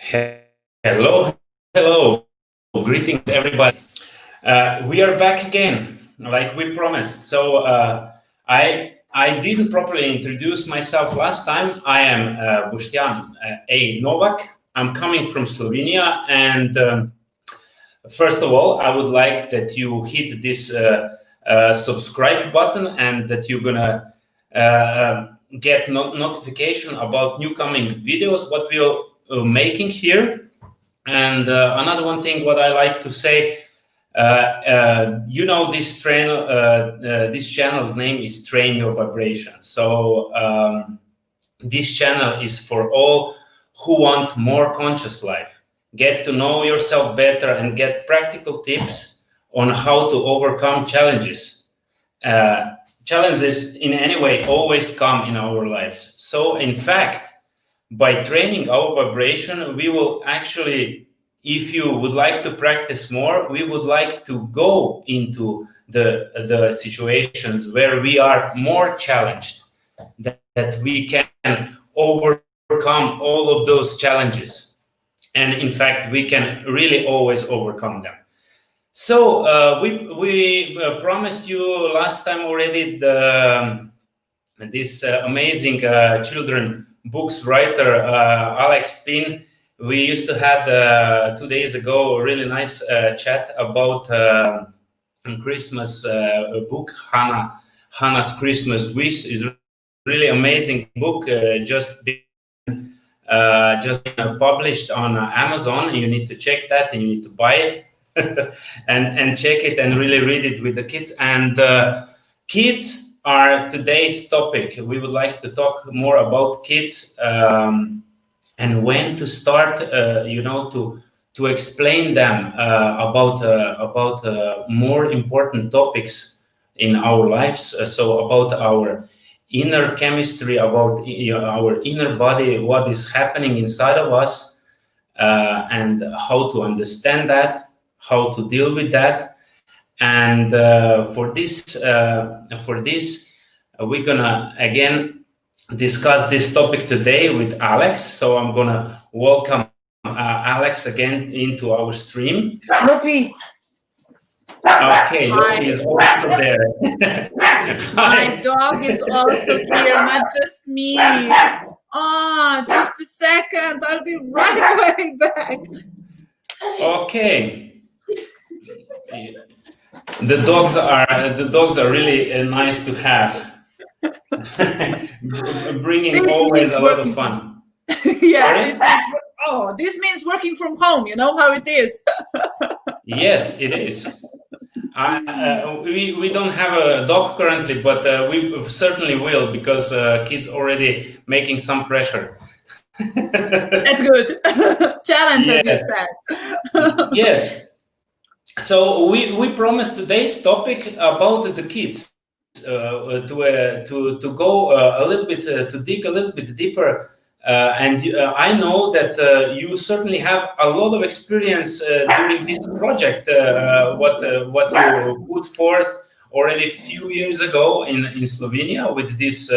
Hello, hello, greetings everybody. We are back again, like we promised. So I didn't properly introduce myself last time. I am Boštjan A. Novak. I'm coming from Slovenia, and first of all, I would like that you hit this subscribe button and that you're gonna get notification about new coming videos what we're making here. And another one thing, what I like to say, this channel's name is Train Your Vibration. So this channel is for all who want more conscious life, get to know yourself better, and get practical tips on how to overcome challenges. Challenges in any way always come in our lives. So in fact, by training our vibration, we will actually, if you would like to practice more, we would like to go into the situations where we are more challenged, that we can overcome all of those challenges. And in fact, we can really always overcome them. So we promised you last time already this amazing children books writer, Alex Pin. We used to have 2 days ago a really nice chat about Christmas book. Hannah's Christmas Wish is really amazing book, just published on Amazon. You need to check that, and you need to buy it and check it and really read it with the kids. And kids are today's topic. We would like to talk more about kids and when to start, to explain them about more important topics in our lives. So about our inner chemistry, about our inner body, what is happening inside of us, and how to understand that, how to deal with that. And for this, we're gonna again discuss this topic today with Alex. So I'm gonna welcome Alex again into our stream. Loopy. Okay, Loopy is also there. My dog is also here, not just me. Oh, just a second. I'll be right back. Okay. The dogs are really nice to have. Bringing this always a lot of fun. Yeah, this means working from home. You know how it is. Yes, it is. We don't have a dog currently, but we certainly will, because kids already making some pressure. That's good. Challenge, yes. As you said. Yes. So we promised today's topic about the kids, to go a little bit, to dig a little bit deeper. And I know that you certainly have a lot of experience doing this project, what you put forth already a few years ago in Slovenia with this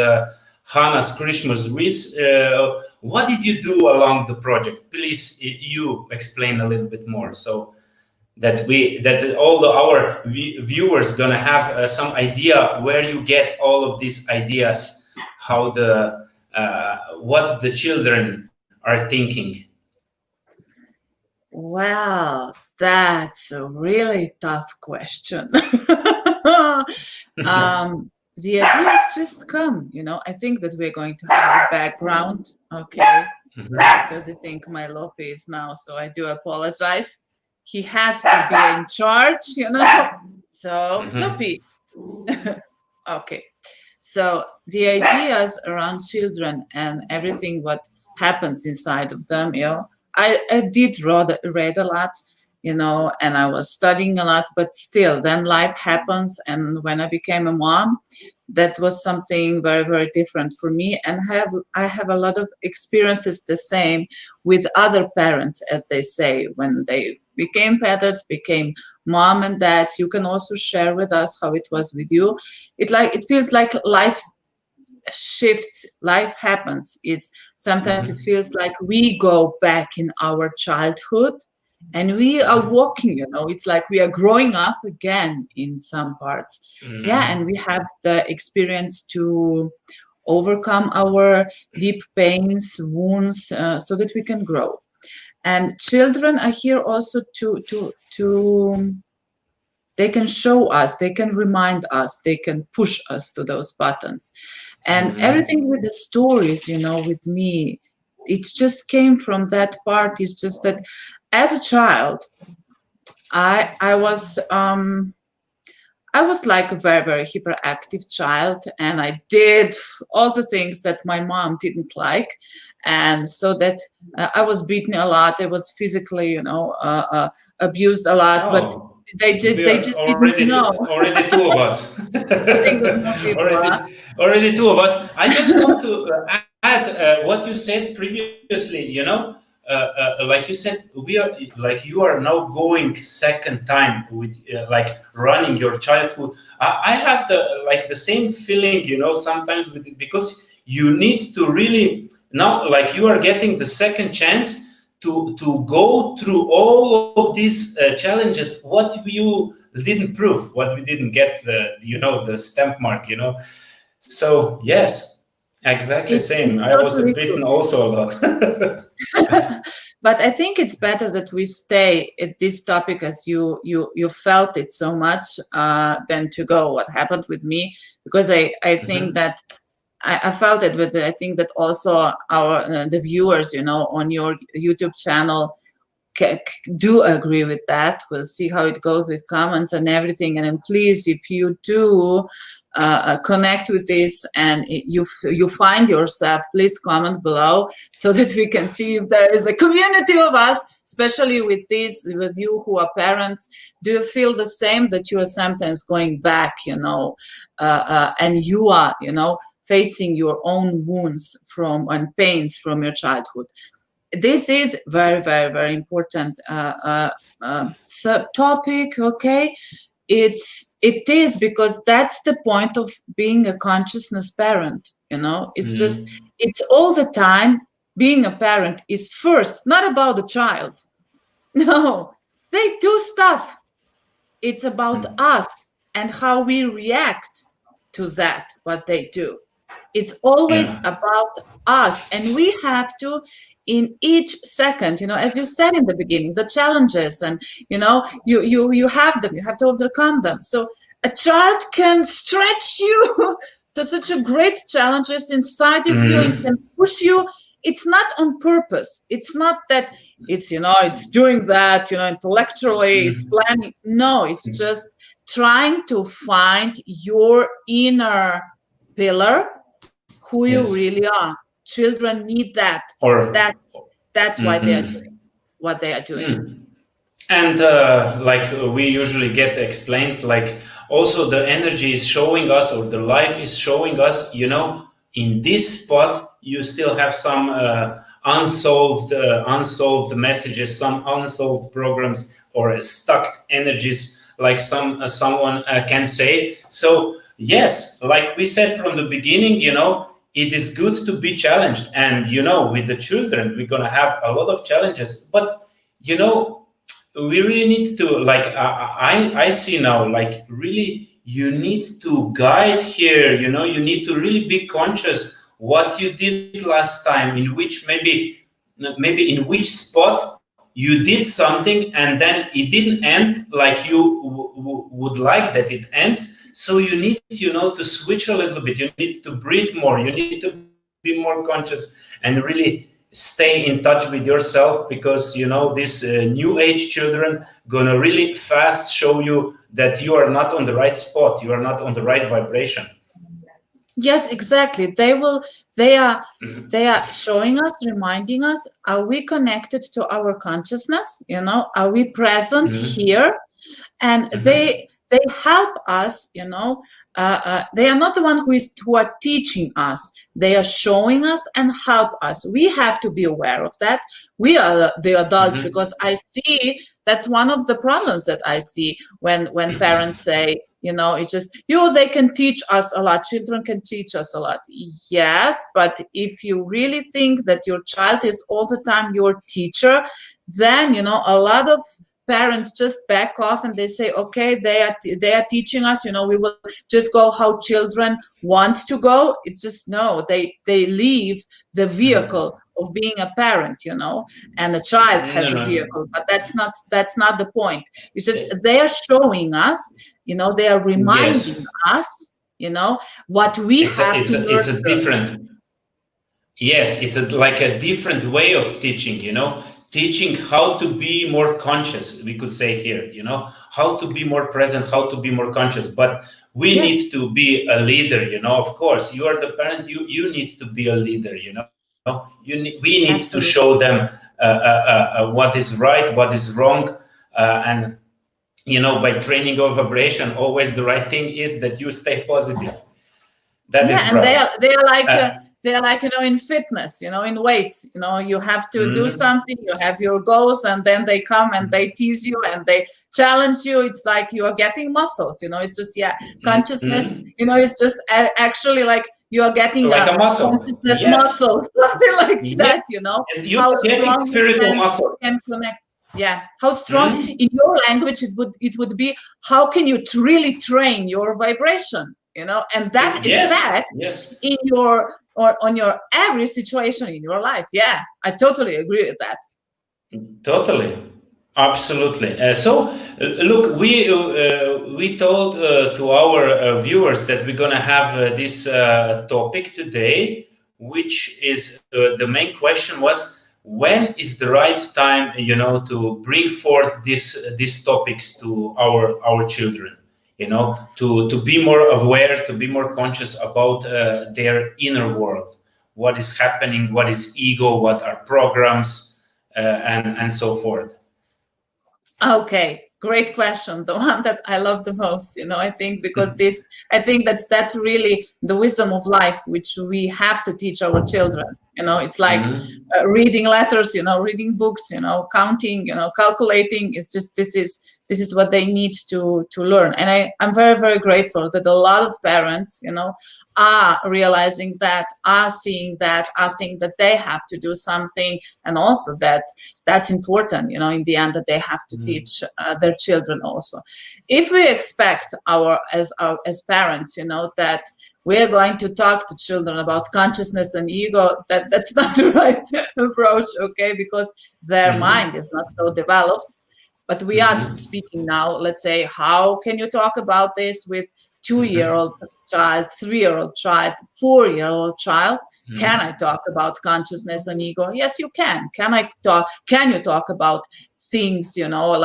Hannah's Christmas Wish. What did you do along the project? Please, you explain a little bit more, so that all our viewers gonna have some idea where you get all of these ideas, how what the children are thinking. Wow, that's a really tough question. The ideas just come, I think that we're going to have a background, okay? Because I think my Lopi is now, so I do apologize. He has to be in charge, So, Lopi. Okay. So the ideas around children and everything what happens inside of them, I did read a lot, and I was studying a lot, but still then life happens. And when I became a mom, that was something very, very different for me. And I have a lot of experiences the same with other parents, as they say, when they became parents, became mom and dads. You can also share with us how it was with you. It feels like life shifts, life happens. It's sometimes it Mhm. feels like we go back in our childhood and we are Mhm. walking, it's like we are growing up again in some parts. Yeah, and Mhm. we have the experience to overcome our deep pains, wounds, so that we can grow. And children are here also to they can show us, they can remind us, they can push us to those buttons. And Mhm. everything with the stories, with me, it just came from that part. It's just that as a child, I was like a very, very hyperactive child, and I did all the things that my mom didn't like. And so that I was beaten a lot. I was physically, abused a lot, but Oh, we they are just didn't know. already two of us. I think that more people are. Already two of us. I just want to add what you said previously. Like you said, we are like you are now going second time with like running your childhood. I have the same feeling, sometimes with it, because you need to really now like you are getting the second chance to go through all of these challenges. What you didn't prove, what we didn't get the stamp mark. So yes, exactly same. It's I was totally true. bitten also a lot. But I think it's better that we stay at this topic as you felt it so much, than to go what happened with me, because I think Mhm. that I felt it, but I think that also our the viewers, on your YouTube channel do agree with that. We'll see how it goes with comments and everything. And then please, if you do connect with this and you find yourself, please comment below so that we can see if there is a community of us, especially with you who are parents. Do you feel the same, that you are sometimes going back, and you are, facing your own wounds and pains from your childhood? This is very, very, very important subtopic. Okay, it is, because that's the point of being a consciousness parent. It's just, Mhm. it's all the time. Being a parent is first not about the child. No, they do stuff. It's about Mhm. us and how we react to that, what they do. It's always Yeah. about us. And we have to, in each second, as you said in the beginning, the challenges, and, you have them, you have to overcome them. So a child can stretch you to such a great challenges inside of you and can Mhm. push you. It's not on purpose. It's not that it's doing that, intellectually, it's Mhm. planning. No, it's just trying to find your inner pillar, who you Yes. really are. Children need that. Or. That that's why they are Mhm. doing what they are doing. Mm. And like we usually get explained, like also the energy is showing us, or the life is showing us, in this spot you still have some unsolved messages, some unsolved programs, or stuck energies, like someone can say. So yes, like we said from the beginning, it is good to be challenged, and with the children we're gonna have a lot of challenges, but you know we really need to, like, I see now, like, really you need to guide here. You need to really be conscious what you did last time, in which maybe in which spot you did something and then it didn't end like you would like that it ends. So you need, to switch a little bit. You need to breathe more. You need to be more conscious and really stay in touch with yourself, because these new age children gonna really fast show you that you are not on the right spot, you are not on the right vibration. Yes, exactly. They are showing us, reminding us, are we connected to our consciousness? Are we present Hmm. here? And Hmm. they help us. They are not the one who are teaching us. They are showing us and help us. We have to be aware of that. We are the adults, Hmm. because I see that's one of the problems that I see when parents say, It's just, they can teach us a lot. Children can teach us a lot. Yes, but if you really think that your child is all the time your teacher, then, a lot of parents just back off and they say, okay, they are teaching us, we will just go how children want to go. It's just, no, they leave the vehicle of being a parent, and a child has No, a no. vehicle, but that's not the point. It's just they are showing us, they are reminding Yes, us, what we have to it's a nurture. different. Yes, it's like a different way of teaching, teaching how to be more conscious, we could say here, how to be more present, how to be more conscious. But we Yes, need to be a leader, of course. You are the parent, you need to be a leader, we need to show absolutely. them what is right, what is wrong. And, by training of vibration, always the right thing is that you stay positive. That Yeah, is and they right. are they are like Uh, they are like in fitness, in weights. You have to do mhm. something. You have your goals, and then they come and they tease you and they challenge you. It's like you are getting muscles. It's just, yeah, consciousness. Mhm. It's just actually like you are getting Like a a muscle. consciousness Yes. muscle, something like Yes. that. You How are getting strong you spiritual can muscle. connect. Yeah, how strong Mhm. in your language it would be. How can you really train your vibration? And that Yes. effect Yes. in your or on your every situation in your life. Yeah, I totally agree with that. Totally. Absolutely. Look, we told to our viewers that we're gonna have this topic today, which is the main question was, when is the right time, to bring forth these topics to our children, to be more aware, to be more conscious about their inner world, what is happening, what is ego, what are programs, and so forth. Okay, great question. The one that I love the most, I think, because I think that really the wisdom of life, which we have to teach our children. It's like Mhm. reading letters, reading books, counting, calculating. It's just, this is what they need to learn. And I'm very, very grateful that a lot of parents, are realizing that, are seeing that they have to do something, and also that's important, in the end, that they have to Mhm. teach their children also. If we expect as parents, that we're going to talk to children about consciousness and ego, that's not the right approach, okay? Because their Mhm. mind is not so developed. But we are Mhm. speaking now, let's say, how can you talk about this with 2-year-old child, 3-year-old child, 4-year-old child? Can I Mhm. talk about consciousness and ego? Yes, you can. Can you talk about things,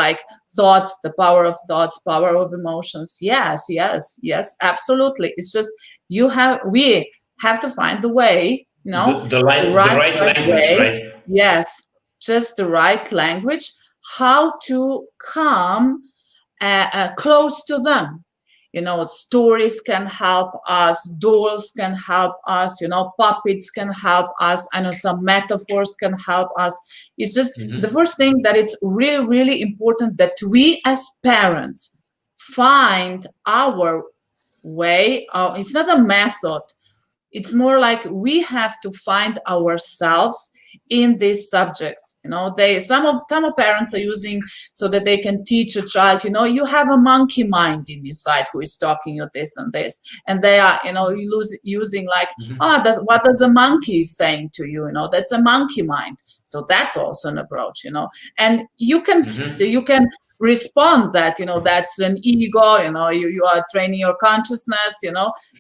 like thoughts, the power of thoughts, power of emotions? Yes, yes, yes, absolutely. It's just we have to find the way, the The right, right right language, way. right? Yes, just the right language, how to come close to them. Stories can help us, dolls can help us, puppets can help us. I know some metaphors can help us. It's just the Mhm. first thing that it's really, really important that we as parents find our way. It's not a method, it's more like we have to find ourselves in these subjects. Some of parents are using so that they can teach a child, you have a monkey mind in inside who is talking you this and this, and they are, using like, Mhm. what does a monkey is saying to you? That's a monkey mind. So that's also an approach, and Mhm. you can respond that, that's an ego, you are training your consciousness.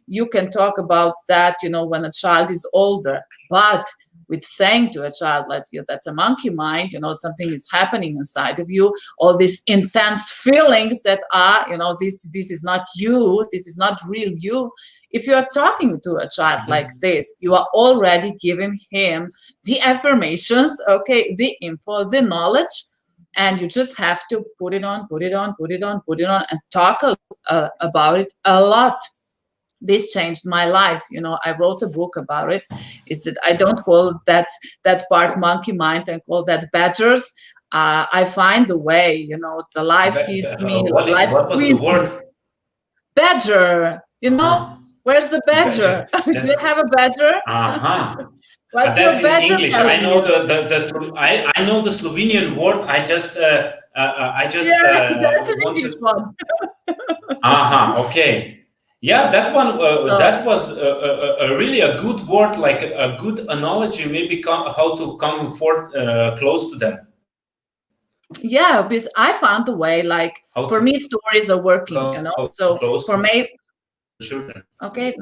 You can talk about that, when a child is older. But with saying to a child, like, that's a monkey mind, something is happening inside of you, all these intense feelings that are, this is not you, this is not real you. If you are talking to a child like Mhm. this, you are already giving him the affirmations, okay, the info, the knowledge, and you just have to put it on, put it on, put it on, put it on, and talk about it a lot. This changed my life. I wrote a book about it. It's that I don't call that part monkey mind, and call that badgers. I find a way. The life teased me, life What was the squeezed me. word? badger, where's the badger? Badger. Do you have a badger? Uh-huh. What's your That's in badger English. I telling know you? I know the Slovenian word. I just Yeah, that's an want English to. one. Okay. Yeah, that one. So, That was really a good word, like a good analogy. Maybe how to come forth close to them. yeah, because I found a way, like, How for to me, stories are working, come So close for to me, children. okay,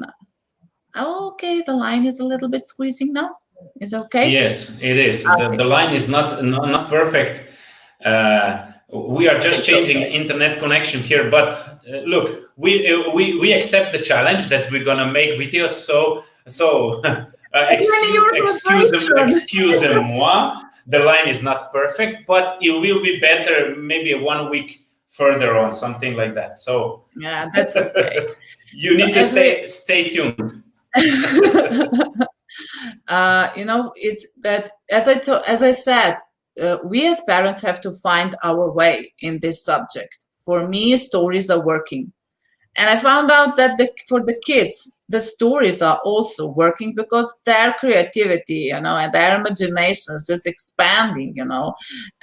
okay, the line is a little bit squeezing now. Is okay? Yes, it is. The Okay, line is not perfect. We are just it's changing okay. internet connection here, but look, we accept the challenge that we're gonna make videos. So Again, your vibration. excuse moi. The line is not perfect, but it will be better maybe 1 week further on, something like that. So Yeah, that's okay. you So need to as we, stay tuned. it's that as I said, we as parents have to find our way in this subject. For me, stories are working, and I found out that for the kids, the stories are also working because their creativity, and their imagination is just expanding,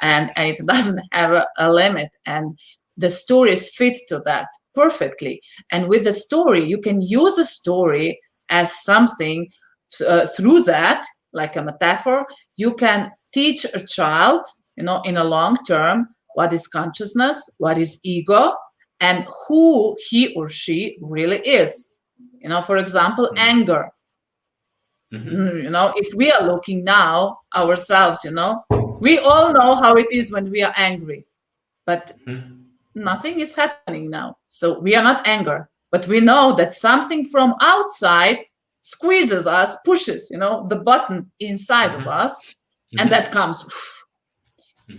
and it doesn't have a limit, and the stories fit to that perfectly. And with the story, you can use a story as something through that, like a metaphor. You can teach a child, in a long term, what is consciousness, what is ego, and who he or she really is. For example, anger. If we are looking now ourselves, we all know how it is when we are angry, but nothing is happening now. So we are not angry, but we know that something from outside squeezes us, pushes, the button inside of us, and that comes.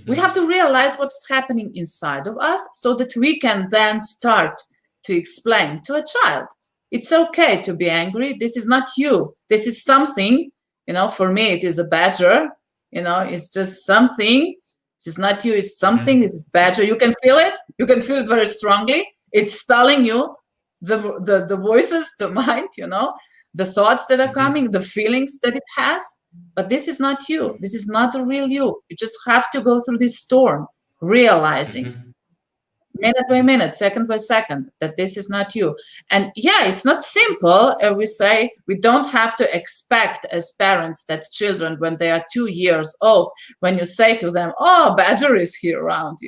We have to realize what's happening inside of us so that we can then start to explain to a child. It's okay to be angry. This is not you. This is something, for me, it is a badger. It's just something. This is not you. It's something. This is badger. You can feel it. You can feel it very strongly. It's telling you the voices, the mind, the thoughts that are coming, the feelings that it has. But this is not you. This is not the real you. You just have to go through this storm, realizing minute by minute, second by second, that this is not you. And yeah, it's not simple. We say we don't have to expect as parents that children, when they are 2 years old, when you say to them, oh, badger is here around,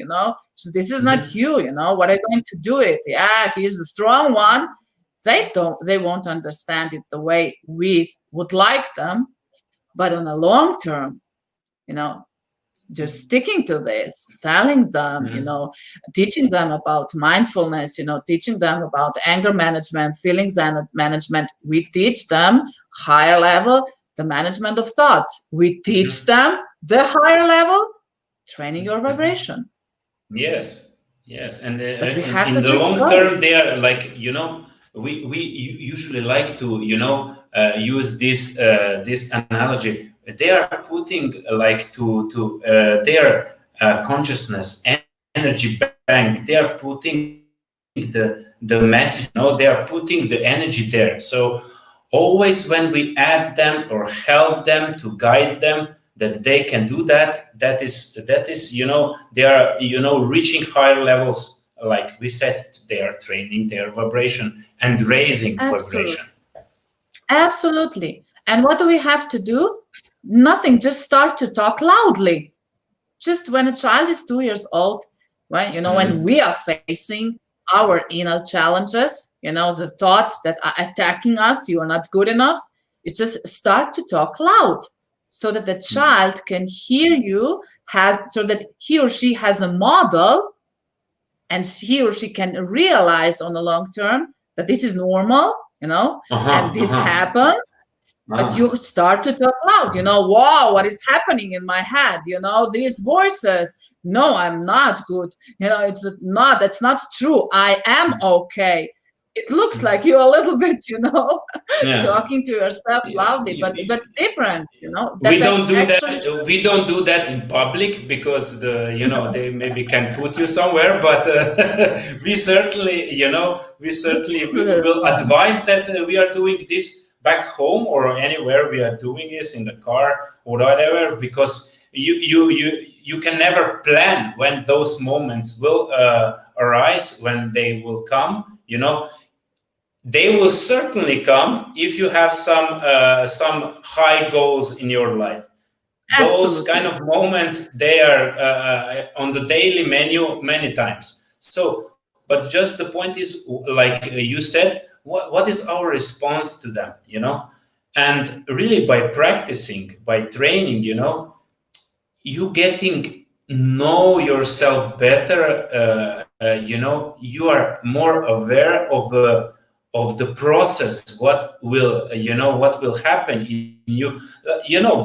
so this is not you, what are you going to do it? Yeah, he's the strong one. They won't understand it the way we would like them. But on a long term, just sticking to this, telling them, teaching them about mindfulness, teaching them about anger management, feelings and management. We teach them higher level, the management of thoughts. We teach them the higher level, training your vibration. Yes, and But we have in to the just long go. term, they are like we usually like to use this analogy. They are putting like to their consciousness energy bank. They are putting the message. They are putting the energy there. So always when we add them or help them to guide them, that they can do that. That is they are reaching higher levels. Like we said, they are training their vibration and raising vibration. Absolutely. And what do we have to do? Nothing. Just start to talk loudly. Just when a child is 2 years old, when we are facing our inner challenges, the thoughts that are attacking us, you are not good enough, you just start to talk loud so that the child can hear you, so that he or she has a model, and he or she can realize on the long term that this is normal, and this happens. But you start to talk loud, wow, what is happening in my head? These voices. No, I'm not good. That's not true. I am okay. it looks like you a little bit, Yeah. talking to yourself Yeah. loudly, but that's different, We that's don't do actually that. We don't do that in public because they maybe can put you somewhere. But we certainly we can do that at will home. advise that we are doing this back home or anywhere we are doing this in the car or whatever, because you can never plan when those moments will arise, when they will come. They will certainly come if you have some high goals in your life. Those kind Absolutely. of moments, they are on the daily menu many times. So, but just the point is, like you said, what is our response to them? And really, by practicing, by training, you getting know yourself better. You are more aware of the process, what will happen in you.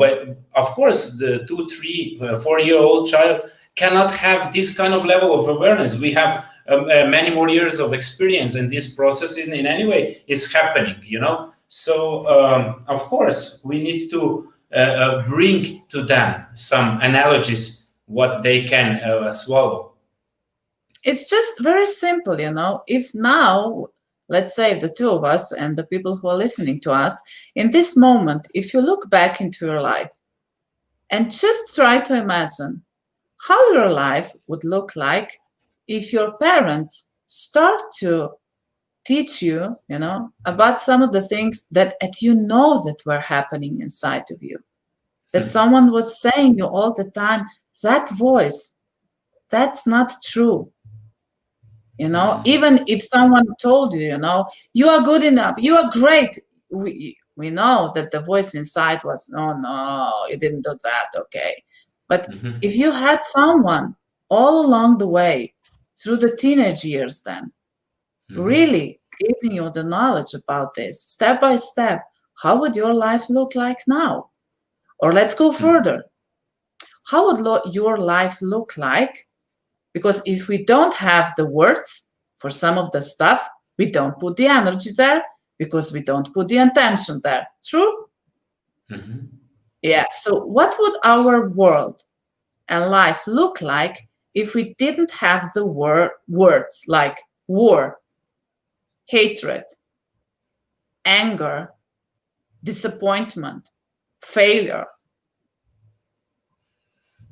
But of course the 2, 3, 4 year old child cannot have this kind of level of awareness. We have many more years of experience, and this process in any way is happening. So of course we need to bring to them some analogies what they can swallow. It's just very simple, if now, let's say the two of us and the people who are listening to us, in this moment, if you look back into your life and just try to imagine how your life would look like if your parents start to teach you, about some of the things that that were happening inside of you, that someone was saying you all the time, that voice, that's not true. Even if someone told you, you are good enough, you are great, we know that the voice inside was, oh no, you didn't do that, okay. But if you had someone all along the way through the teenage years, then really giving you the knowledge about this step by step, how would your life look like now? Or let's go further. How would your life look like? Because if we don't have the words for some of the stuff, we don't put the energy there because we don't put the intention there. True? Yeah. So what would our world and life look like if we didn't have the words like war, hatred, anger, disappointment, failure?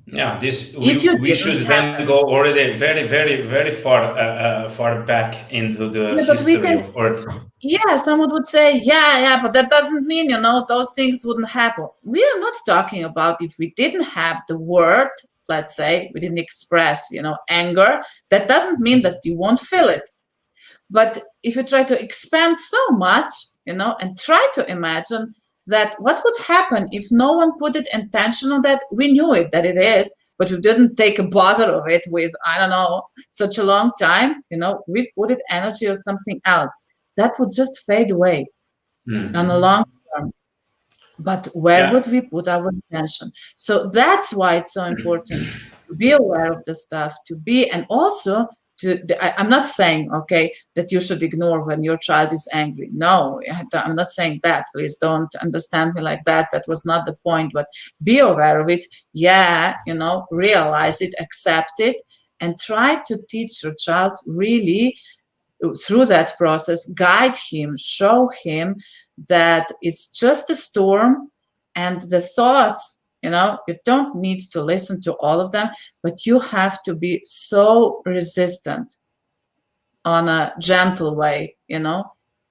Yeah, this If you we didn't should have then them. go already very, very, very far back into the Yeah, but we history can, of Earth. yeah, someone would say, yeah, but that doesn't mean, those things wouldn't happen. We are not talking about if we didn't have the word, let's say, we didn't express, anger, that doesn't mean that you won't feel it. But if you try to expand so much, and try to imagine that what would happen if no one put it intention on that, we knew it, that it is, but we didn't take a bother of it with, I don't know, such a long time, we've put it energy or something else. That would just fade away on a long term. But where Yeah. would we put our attention? So that's why it's so important to be aware of the stuff, to be, and also I'm not saying, okay, that you should ignore when your child is angry. No, I'm not saying that. Please don't understand me like that. That was not the point, but be aware of it. Yeah, realize it, accept it, and try to teach your child really through that process, guide him, show him that it's just a storm, and the thoughts, you don't need to listen to all of them, but you have to be so resistant on a gentle way,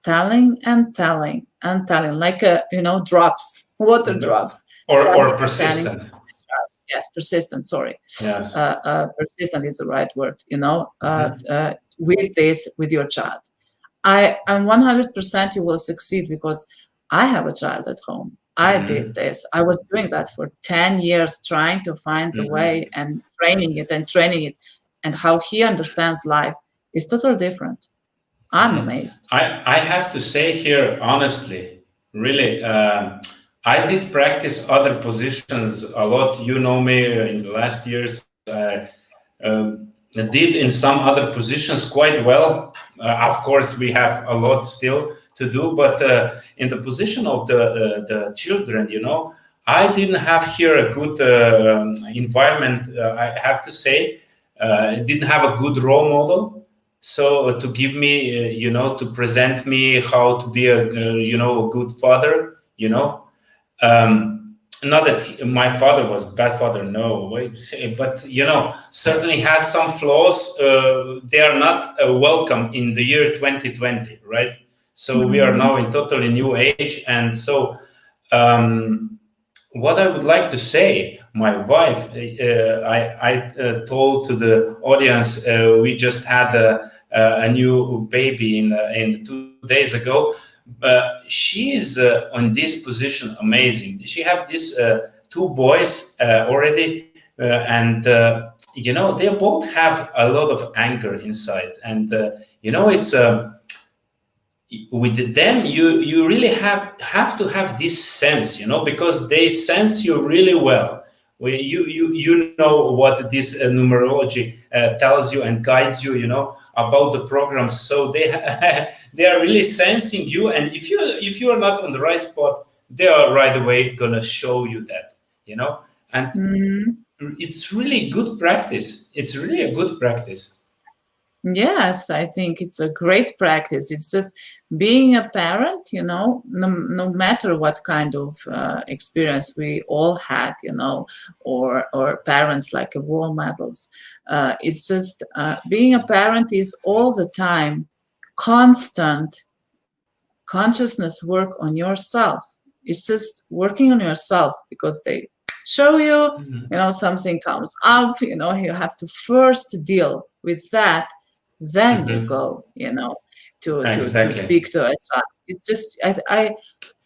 telling and telling and telling, like drops, water drops, Or telling and telling. persistent. Yes, persistent, sorry. Yes. Persistent is the right word, with your child. I am 100% you will succeed, because I have a child at home. I did this. I was doing that for 10 years, trying to find the way and training it. And how he understands life is totally different. I'm amazed. I have to say here, honestly, really, I did practice other positions a lot. You know me in the last years. did in some other positions quite well. Of course, we have a lot still to do, but in the position of the children, I didn't have here a good environment. I have to say, I didn't have a good role model. So to give me, to present me how to be a good father, not that my father was a bad father, no, but certainly has some flaws. They are not welcome in the year 2020, right? So we are Mhm. now in totally new age, and so um, what I would like to say, my wife, I told to the audience, we just had a new baby in 2 days ago. She is on this position amazing. She have these two boys already, and they both have a lot of anger inside, and it's. With them you really have to have this sense, because they sense you really well. You know what this numerology tells you and guides you, about the programs. So they they are really sensing you, and if you are not on the right spot, they are right away gonna show you that, and Mhm. it's really good practice. It's really a good practice. Yes, I think it's a great practice. It's just being a parent, no matter what kind of experience we all had, or parents like role models. It's just being a parent is all the time constant consciousness work on yourself. It's just working on yourself because they show you, Mhm. something comes up, you have to first deal with that, then you Mhm. go, to Exactly. speak to a child. It's just,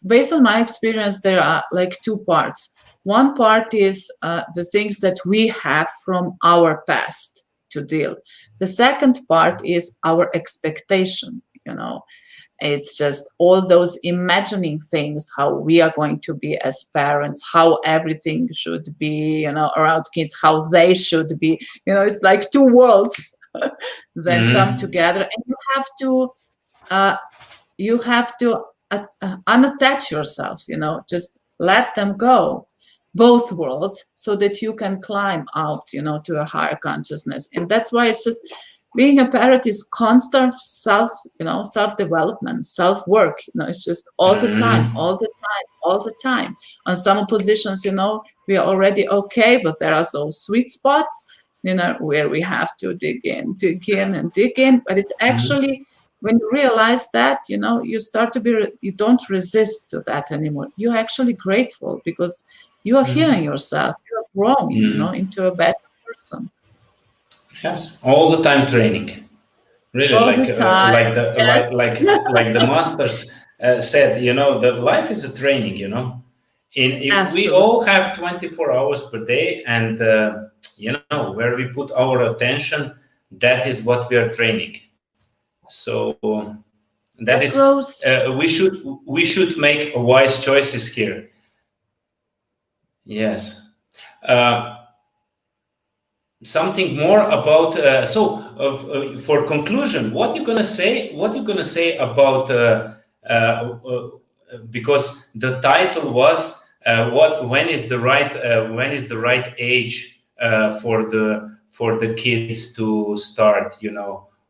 based on my experience, there are like two parts. One part is the things that we have from our past to deal. The second part is our expectation, it's just all those imagining things, how we are going to be as parents, how everything should be, around kids, how they should be. It's like two worlds then come Mhm. together, and uh, you have to unattach yourself. Just let them go, both worlds, so that you can climb out, to a higher consciousness. And that's why it's just being a parent is constant self development, self work. It's just all the time, Mhm. all the time, all the time. On some positions, we are already okay, but there are those sweet spots, where we have to dig in and dig in. But it's Mhm. actually, when you realize that, you start to you don't resist to that anymore. You're actually grateful because you are healing Mhm. yourself. You are growing, Mhm. into a better person Yes, all the time training. Really, all the time. Yes, like the masters said. The life is a training. We absolutely. all have 24 hours per day, and where we put our attention, that is what we are training. So that That is goes. we should make wise choices here. Yes. Uh, Something more about for conclusion, what you gonna say about because the title was what when is the right age for the kids to start,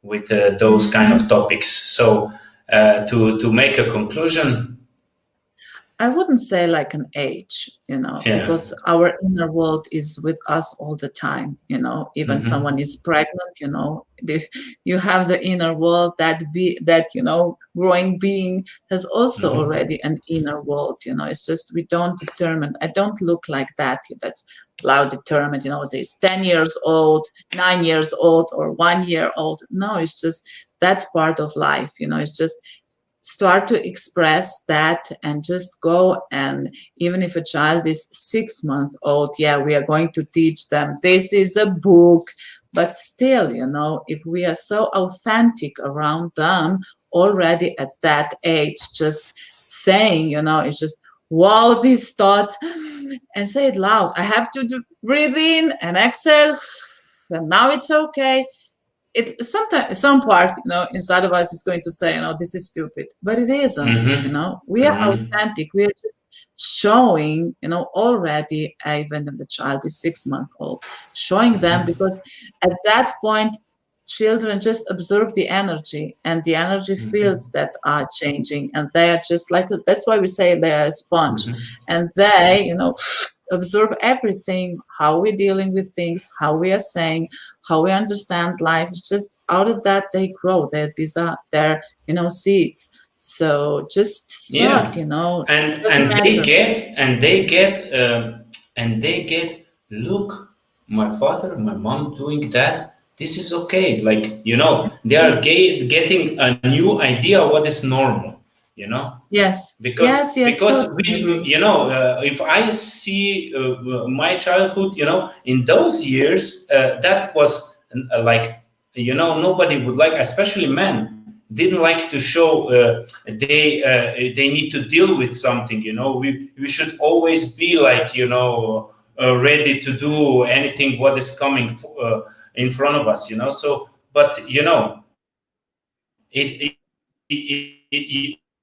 with those kind of Mhm. topics. So to make a conclusion. I wouldn't say like an age, Yeah. because our inner world is with us all the time. Even someone Hmm. is pregnant, you have the inner world that growing being has also Hmm. already an inner world. It's just we don't determine. I don't look like that. That loud determined. It's 10 years old, 9 years old, or 1 year old. No, it's just that's part of life. It's just start to express that and just go. And even if a child is 6 months old, yeah, we are going to teach them this is a book. But still, if we are so authentic around them already at that age, just saying, it's just wow, these thoughts, and say it loud. I have to breathe in and exhale. and now it's okay. It sometimes some part, inside of us is going to say, this is stupid, but it isn't. We are authentic. We are just showing, already, even if the child is 6 months old, showing them, because at that point children just observe the energy, and the energy fields that are changing, and they are just like us. That's why we say they are a sponge, and they, observe everything, how we're dealing with things, how we are saying, how we understand life. It's just out of that they grow. These are their, seeds. So just start, Yeah, doesn't and matter. they get, look, my father, my mom doing that. This is okay. Like, they are getting a new idea what is normal. You know, Yes, because yes, yes, totally we, agree. if I see my childhood, in those years, that was like, nobody would like, especially men didn't like to show they need to deal with something. We should always be like, ready to do anything what is coming in front of us. So, but you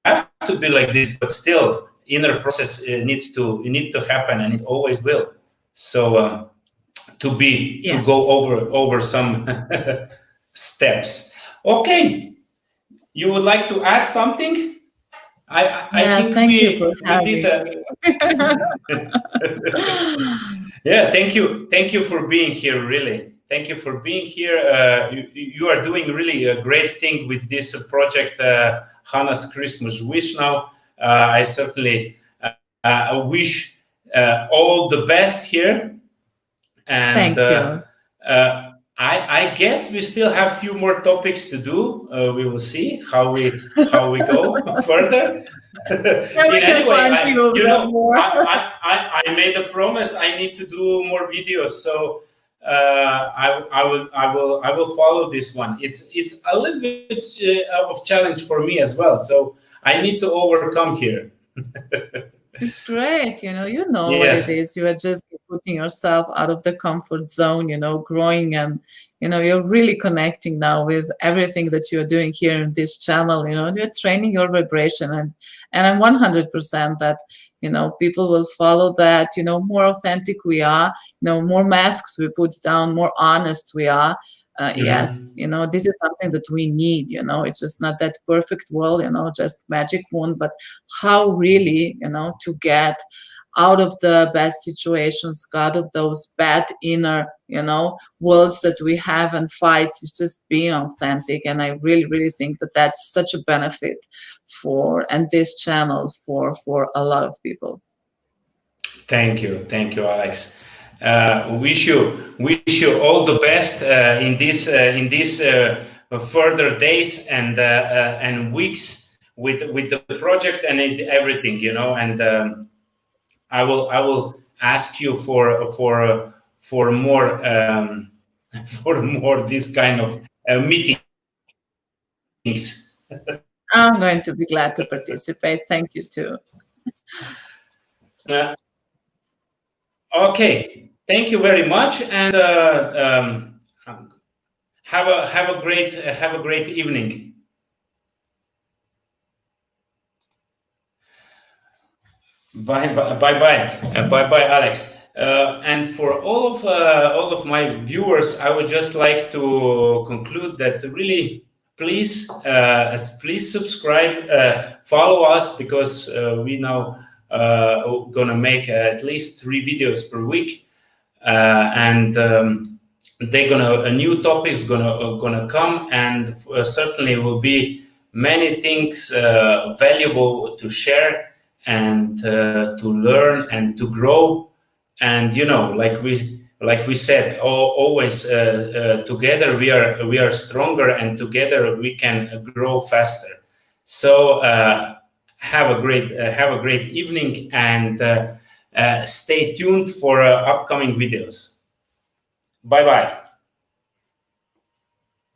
have to be like this, but still inner process need to happen, and it always will. So to go Yes. over some steps. Okay, you would like to add something? I Yeah, think thank you for we did having a yeah, thank you for being here, really. Thank you for being here. You are doing really a great thing with this project, Hannah's Christmas Wish. Now I certainly wish all the best here, and Thank you. I guess we still have a few more topics to do. We will see how we go further. Yeah, we In can any way, plan few of them more. I made a promise. I need to do more videos, so I will follow this one. It's a little bit of challenge for me as well, so I need to overcome here. It's great, you know what it Yes. is. You are just putting yourself out of the comfort zone, growing, and you're really connecting now with everything that you're doing here in this channel. You're training your vibration, and I'm 100% that people will follow that. More authentic we are, more masks we put down, more honest we are. Yes, Mhm. this is something that we need. It's just not that perfect world, just magic wand, but how really, to get out of the bad situations, out of those bad inner, worlds that we have and fights, is just being authentic. And I really, really think that that's such a benefit and this channel for a lot of people. Thank you, Alex. Wish you all the best in these further days and weeks with the project and everything, And I will ask you for more for more this kind of meetings. I'm going to be glad to participate. Thank you too. Uh, okay, thank you very much, and have a great evening. Bye bye, Alex. And for all of my viewers, I would just like to conclude that really, please subscribe, follow us, because we now gonna make at least 3 videos per week, and they're gonna a new topic is gonna come, and certainly will be many things valuable to share and to learn and to grow. And like we said, always together we are stronger, and together we can grow faster. So have a great evening, and stay tuned for upcoming videos. Bye bye.